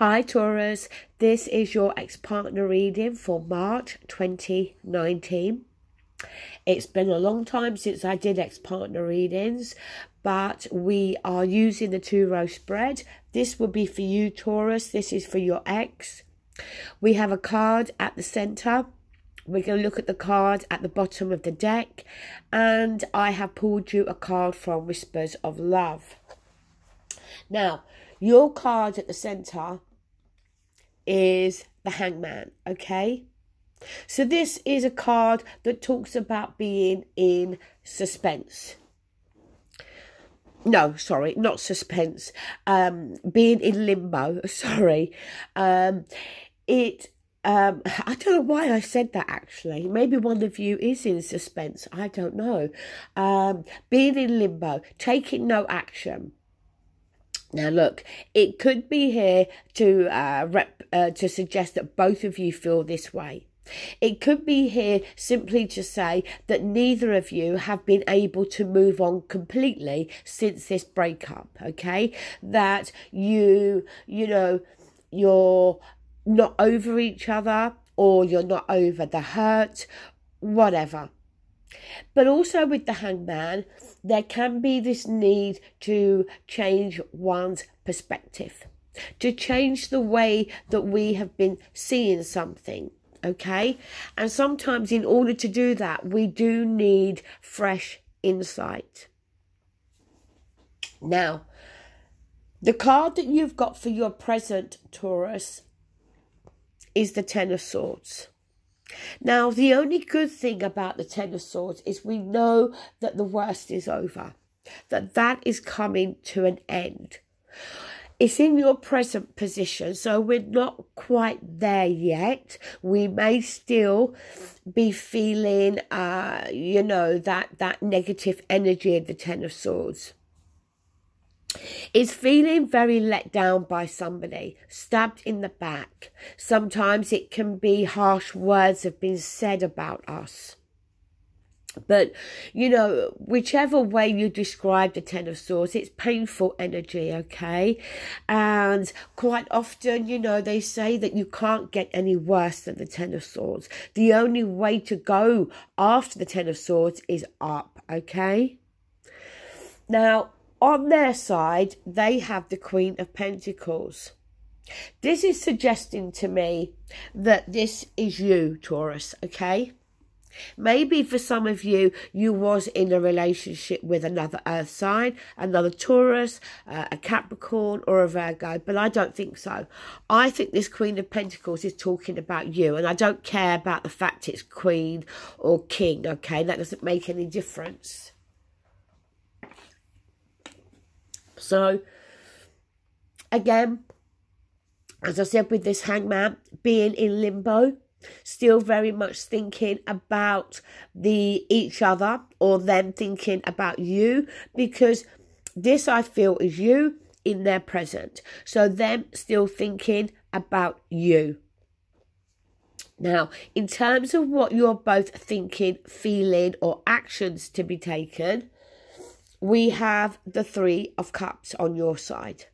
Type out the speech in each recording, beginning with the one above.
Hi Taurus, this is your ex-partner reading for March 2019. It's been a long time since I did ex-partner readings, but we are using the 2-row spread. This will be for you, Taurus. This is for your ex. We have a card at the centre. We're going to look at the card at the bottom of the deck, and I have pulled you a card from Whispers of Love. Now, your card at the centre is the Hangman, okay? So this is a card that talks about being in suspense. No, sorry, not suspense. Being in limbo, sorry. I don't know why I said that actually. Maybe one of you is in suspense. I don't know. Being in limbo, taking no action. Now look, it could be here to suggest that both of you feel this way. It could be here simply to say that neither of you have been able to move on completely since this breakup, okay? That you know, you're not over each other, or you're not over the hurt, whatever. But also with the Hangman, there can be this need to change one's perspective, to change the way that we have been seeing something, okay? And sometimes in order to do that, we do need fresh insight. Now, the card that you've got for your present, Taurus, is the Ten of Swords. Now, the only good thing about the Ten of Swords is we know that the worst is over, that is coming to an end. It's in your present position, so we're not quite there yet. We may still be feeling, you know, that negative energy of the Ten of Swords. Is feeling very let down by somebody, stabbed in the back. Sometimes it can be harsh words have been said about us. But, you know, whichever way you describe the Ten of Swords, it's painful energy, okay? And quite often, you know, they say that you can't get any worse than the Ten of Swords. The only way to go after the Ten of Swords is up, okay? Now, on their side, they have the Queen of Pentacles. This is suggesting to me that this is you, Taurus, okay? Maybe for some of you, you was in a relationship with another earth sign, another Taurus, a Capricorn or a Virgo, but I don't think so. I think this Queen of Pentacles is talking about you, and I don't care about the fact it's Queen or King, okay? That doesn't make any difference. So, again, as I said with this Hangman, being in limbo, still very much thinking about each other, or them thinking about you, because this I feel is you in their present. So them still thinking about you. Now, in terms of what you're both thinking, feeling, or actions to be taken, we have the Three of Cups on your side.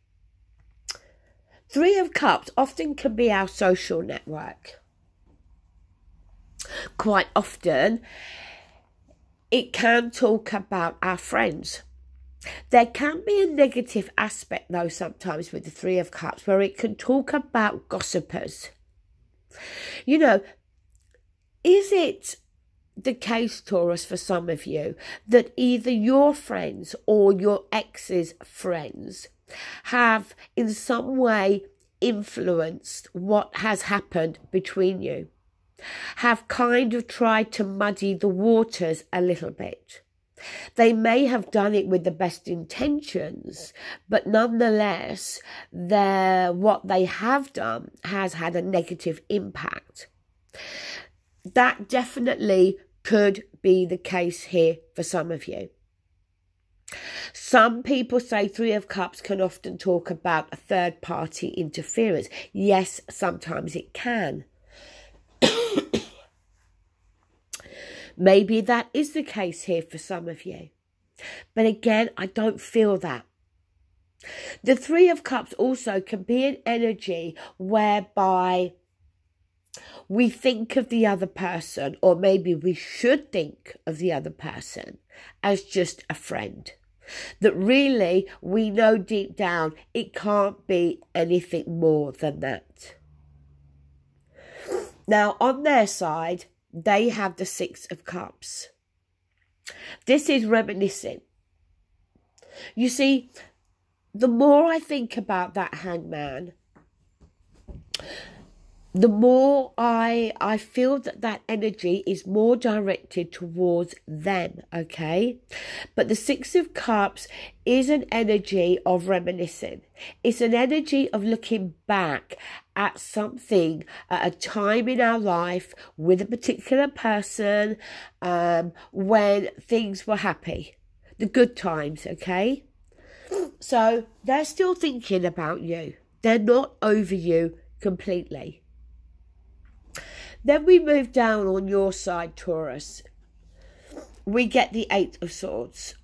Three of Cups often can be our social network. Quite often, it can talk about our friends. There can be a negative aspect, though, sometimes with the Three of Cups, where it can talk about gossipers. You know, is it the case, Taurus, for some of you, that either your friends or your ex's friends have in some way influenced what has happened between you, have kind of tried to muddy the waters a little bit? They may have done it with the best intentions, but nonetheless, what they have done has had a negative impact. That definitely could be the case here for some of you. Some people say Three of Cups can often talk about a third-party interference. Yes, sometimes it can. Maybe that is the case here for some of you. But again, I don't feel that. The Three of Cups also can be an energy whereby we think of the other person, or maybe we should think of the other person as just a friend. That really we know deep down it can't be anything more than that. Now, on their side, they have the Six of Cups. This is reminiscing. You see, the more I think about that hangman, the more I feel that energy is more directed towards them, okay? But the Six of Cups is an energy of reminiscing. It's an energy of looking back at something, at a time in our life with a particular person, when things were happy, the good times, okay? So they're still thinking about you. They're not over you completely. Then we move down on your side, Taurus. We get the Eight of Swords.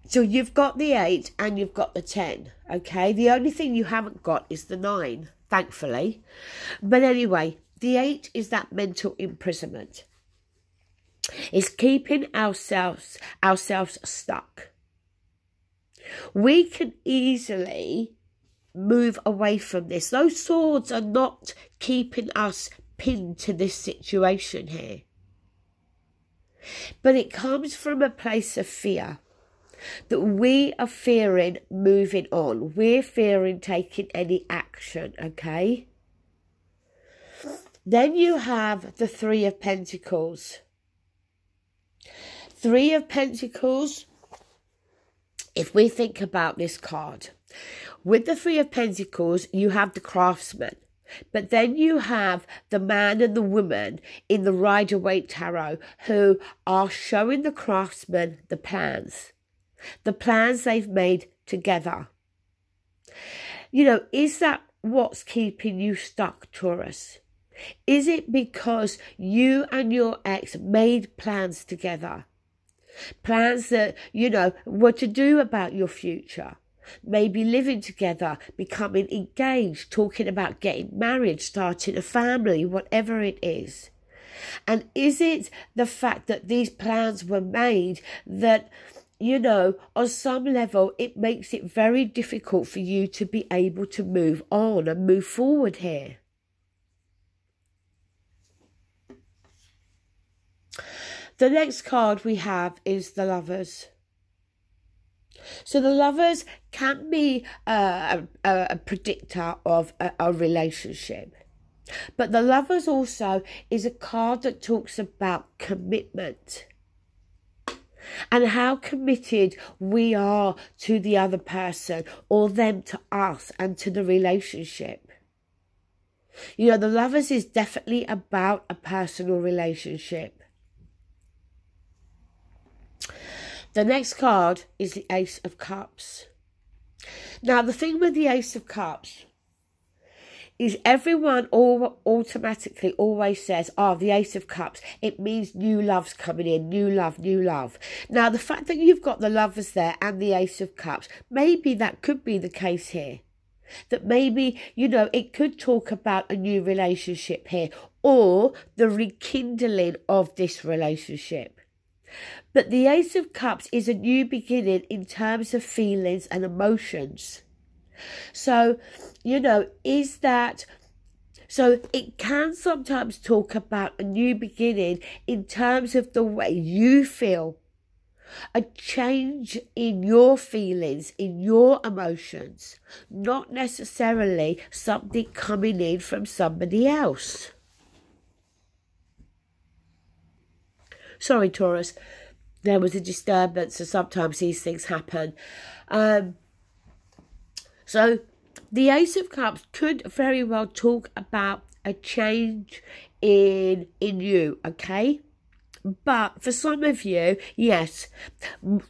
So you've got the 8 and you've got the 10, okay? The only thing you haven't got is the 9, thankfully. But anyway, the 8 is that mental imprisonment. It's keeping ourselves stuck. We can easily move away from this. Those swords are not keeping us pinned to this situation here. But it comes from a place of fear. That we are fearing moving on. We're fearing taking any action, okay? Then you have the Three of Pentacles. Three of Pentacles, if we think about this card, with the Three of Pentacles, you have the craftsman. But then you have the man and the woman in the Rider-Waite Tarot who are showing the craftsman the plans. The plans they've made together. You know, is that what's keeping you stuck, Taurus? Is it because you and your ex made plans together? Plans that, you know, were to do about your future. Maybe living together, becoming engaged, talking about getting married, starting a family, whatever it is. And is it the fact that these plans were made that, you know, on some level, it makes it very difficult for you to be able to move on and move forward here? The next card we have is the Lovers. So the Lovers can be a predictor of a relationship. But the Lovers also is a card that talks about commitment. And how committed we are to the other person, or them to us and to the relationship. You know, the Lovers is definitely about a personal relationship. The next card is the Ace of Cups. Now, the thing with the Ace of Cups is everyone automatically always says, oh, the Ace of Cups, it means new love's coming in, new love, new love. Now, the fact that you've got the Lovers there and the Ace of Cups, maybe that could be the case here. That maybe, you know, it could talk about a new relationship here, or the rekindling of this relationship. But the Ace of Cups is a new beginning in terms of feelings and emotions. So, you know, is that... So it can sometimes talk about a new beginning in terms of the way you feel. A change in your feelings, in your emotions. Not necessarily something coming in from somebody else. Sorry, Taurus. There was a disturbance, so sometimes these things happen. So the Ace of Cups could very well talk about a change in you, okay? But for some of you, yes,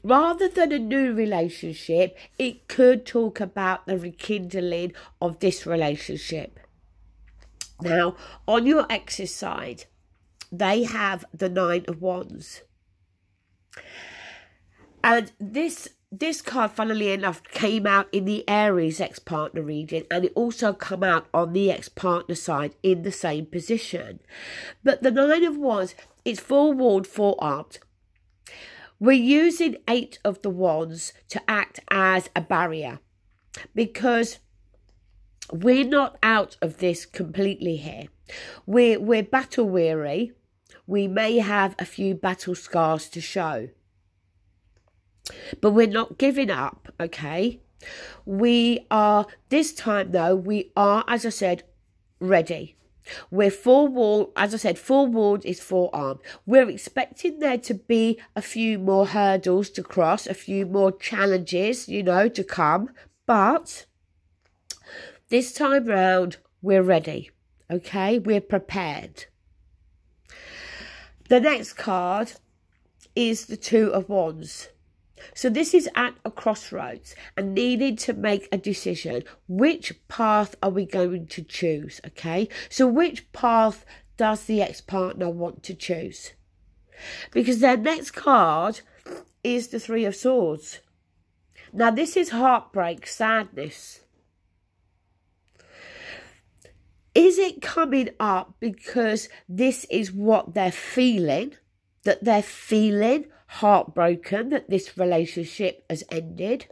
rather than a new relationship, it could talk about the rekindling of this relationship. Now, on your ex's side, they have the Nine of Wands. And this this card, funnily enough, came out in the Aries ex-partner reading, and it also come out on the ex-partner side in the same position. But the Nine of Wands, it's forewarned, forearmed. We're using Eight of the Wands to act as a barrier, because we're not out of this completely here. We're battle weary. We may have a few battle scars to show, but we're not giving up, okay? We are, this time though, we are, as I said, ready. We're forewarned, as I said, forewarned is forearmed. We're expecting there to be a few more hurdles to cross, a few more challenges, you know, to come. But this time round, we're ready, okay? We're prepared. The next card is the Two of Wands. So this is at a crossroads and needing to make a decision. Which path are we going to choose, okay? So which path does the ex-partner want to choose? Because their next card is the Three of Swords. Now this is heartbreak, sadness. Is it coming up because this is what they're feeling? That they're feeling heartbroken that this relationship has ended?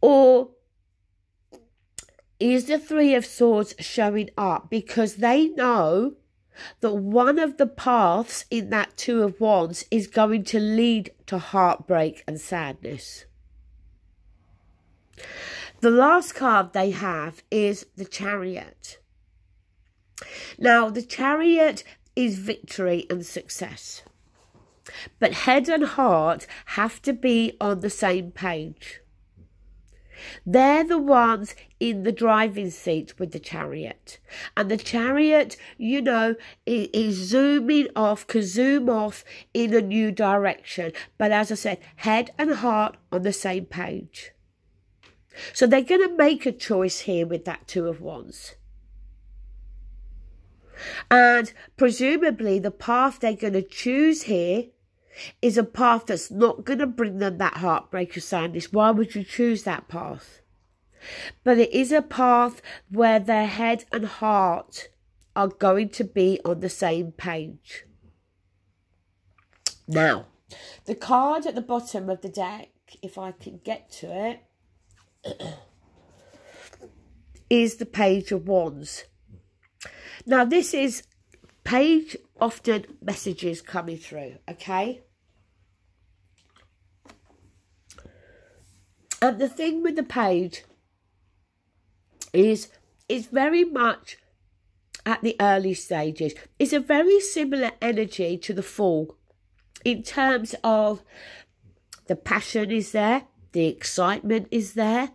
Or is the Three of Swords showing up because they know that one of the paths in that Two of Wands is going to lead to heartbreak and sadness? The last card they have is the Chariot. Now, the Chariot is victory and success. But head and heart have to be on the same page. They're the ones in the driving seat with the Chariot. And the Chariot, you know, is zooming off, can zoom off in a new direction. But as I said, head and heart on the same page. So they're going to make a choice here with that Two of Wands. And presumably the path they're going to choose here is a path that's not going to bring them that heartbreak or sadness. Why would you choose that path? But it is a path where their head and heart are going to be on the same page. Now, the card at the bottom of the deck, if I can get to it, is the Page of Wands. Now, this is page often messages coming through, okay? And the thing with the page is it's very much at the early stages. It's a very similar energy to the Fool in terms of the passion is there, the excitement is there.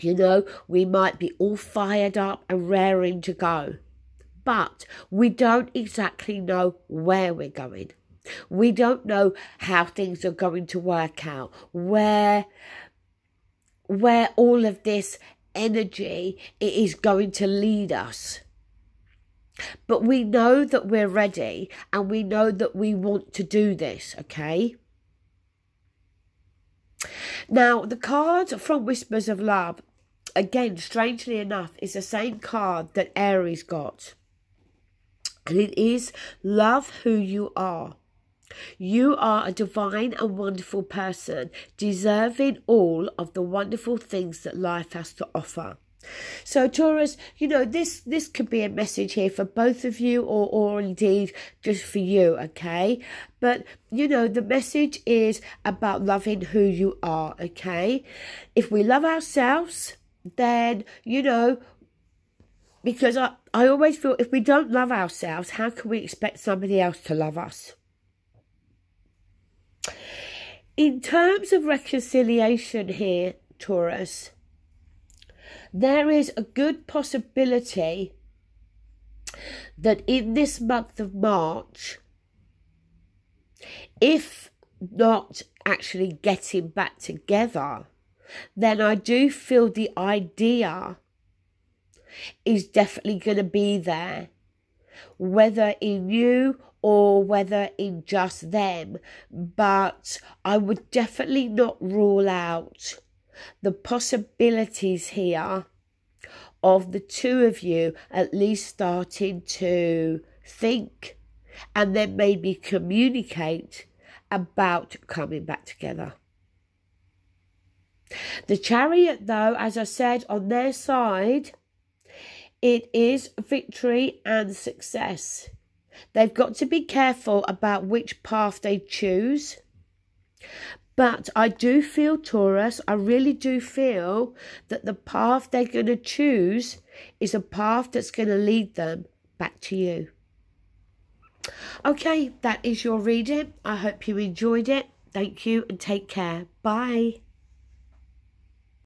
You know, we might be all fired up and raring to go, but we don't exactly know where we're going. We don't know how things are going to work out, where all of this energy is going to lead us. But we know that we're ready and we know that we want to do this, okay? Now, the card from Whispers of Love, again, strangely enough, is the same card that Aries got. And it is love who you are. You are a divine and wonderful person, deserving all of the wonderful things that life has to offer. So Taurus, you know, this could be a message here for both of you or indeed just for you, okay? But, you know, the message is about loving who you are, okay? If we love ourselves, then, you know, because I always feel if we don't love ourselves, how can we expect somebody else to love us? In terms of reconciliation here, Taurus, there is a good possibility that in this month of March, if not actually getting back together, then I do feel the idea is definitely going to be there, whether in you or whether in just them, but I would definitely not rule out the possibilities here of the two of you at least starting to think and then maybe communicate about coming back together. The Chariot, though, as I said, on their side, it is victory and success. They've got to be careful about which path they choose. But I do feel, Taurus, I really do feel that the path they're going to choose is a path that's going to lead them back to you. Okay, that is your reading. I hope you enjoyed it. Thank you and take care. Bye.